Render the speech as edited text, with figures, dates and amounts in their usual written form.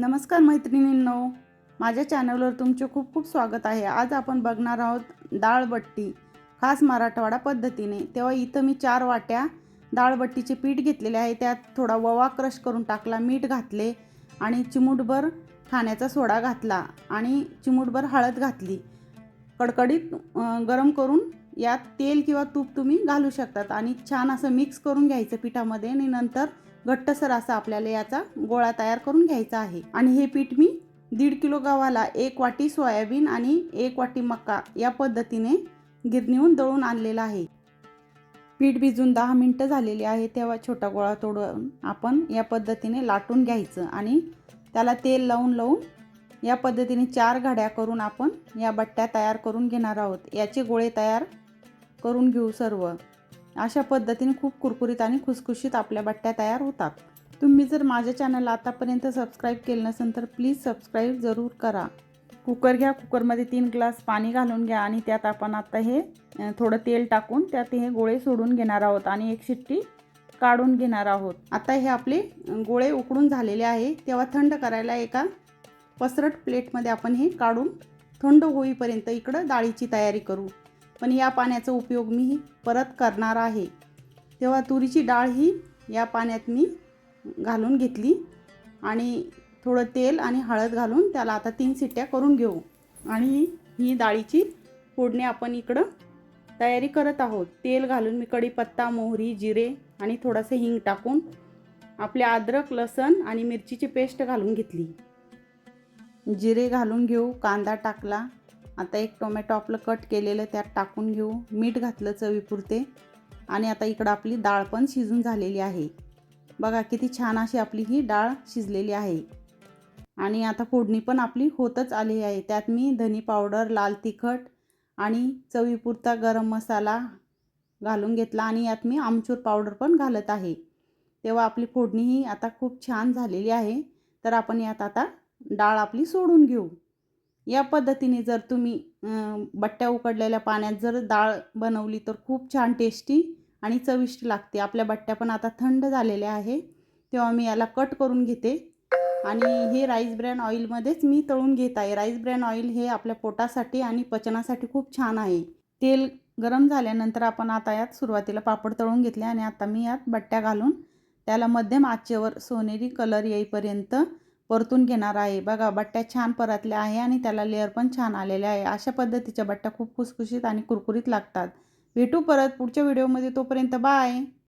नमस्कार मैत्रिणींनो, माझ्या चॅनलवर तुमचे खूप खूप स्वागत आहे। आज आपण बघणार आहोत डाळबट्टी खास मराठवाडा पद्धतीने। तेव्हा इथं मी 4 वाट्या डाळबट्टीचे पीठ घेतलेले आहे। त्यात थोडा ओवा क्रश करून टाकला, मीठ घातले आणि चिमूटभर खाण्याचा सोडा घातला आणि चिमूटभर हळद घातली। कडकडीत गरम करून यात तेल किंवा तूप तुम्ही घालू शकतात आणि छान असं मिक्स करून घ्यायचं पिठामध्ये आणि नंतर घट्टसर असा आपल्याला याचा गोळा तयार करून घ्यायचा आहे। आणि हे पीठ मी 1.5 किलो गव्हाला 1 वाटी सोयाबीन आणि 1 वाटी मका या पद्धतीने गिरणीहून दळून आणलेला आहे। पीठ भिजून 10 मिनिटं झालेली आहे। तेव्हा छोटा गोळा तोडून आपण या पद्धतीने लाटून घ्यायचं आणि त्याला तेल लावून या पद्धतीने 4 घड्या करून आपण या बट्ट्या तयार करून घेणार आहोत। याचे गोळे तयार करून घेऊ सर्व। अशा पद्धतीने खूप कुरकुरीत आणि खुसखुशीत आपल्या बट्ट्या तयार होतात। तुम्ही जर माझ्या चॅनलला आतापर्यंत सबस्क्राईब केलं नसेल तर प्लीज सबस्क्राईब जरूर करा। कुकर घ्या, कुकरमध्ये 3 ग्लास पाणी घालून घ्या आणि त्यात आपण आता हे थोडं तेल टाकून त्यात हे गोळे सोडून घेणार आहोत आणि एक शिट्टी काढून घेणार आहोत। आता हे आपले गोळे उकडून झालेले आहे। तेव्हा थंड करायला एका पसरट प्लेटमध्ये आपण हे काढून थंड होईपर्यंत इकडं डाळीची तयारी करू। पण या पाण्याचा उपयोग मी परत करणार आहे। तेव्हा तुरीची डाळ ही या पाण्यात मी घालून घेतली आणि थोडं तेल आणि हळद घालून त्याला आता 3 शिट्ट्या करून घेऊ। आणि ही डाळीची फोडणी आपण इकडं तयारी करत आहोत। तेल घालून मी कढीपत्ता, मोहरी, जिरे आणि थोडंसं हिंग टाकून आपले अद्रक, लसण आणि मिरचीची पेस्ट घालून घेतली। जिरे घालून घेऊ, कांदा टाकला। आता एक टोमॅटो आपलं कट केलेलं त्यात टाकून घेऊ, मीठ घातलं चवीपुरते आणि आता इकडं आपली डाळ पण शिजून झालेली आहे। बघा किती छान अशी आपली ही डाळ शिजलेली आहे। आणि आता फोडणी पण आपली होतच आली आहे। त्यात मी धनी पावडर, लाल तिखट आणि चवीपुरता गरम मसाला घालून घेतला आणि यात मी आमचूर पावडर पण घालत आहे। तेव्हा आपली फोडणी ही आता खूप छान झालेली आहे। तर आपण यात आता डाळ आपली सोडून घेऊ। या पद्धतीने जर तुम्ही बट्ट्या उकडलेल्या पाण्यात जर डाळ बनवली तर खूप छान टेस्टी आणि चविष्ट लागते। आपल्या बट्ट्या पण आता थंड झालेल्या आहे। तेव्हा मी याला कट करून घेते आणि हे राईस ब्रॅन ऑइलमध्येच मी तळून घेत आहे। राईस ब्रॅन ऑइल हे आपल्या पोटासाठी आणि पचनासाठी खूप छान आहे। तेल गरम झाल्यानंतर आपण आता यात सुरुवातीला पापड तळून घेतले आणि आता मी यात बट्ट्या घालून त्याला मध्यम आचेवर सोनेरी कलर येईपर्यंत परतून घेणार आहे। बघा बट्ट्या छान परतल्या आहे आणि त्याला लेअर पण छान आलेले आहे। अशा पद्धतीच्या बट्ट्या खूप खुसखुशीत आणि कुरकुरीत लागतात। भेटू परत पुढच्या व्हिडिओमध्ये, तोपर्यंत बाय।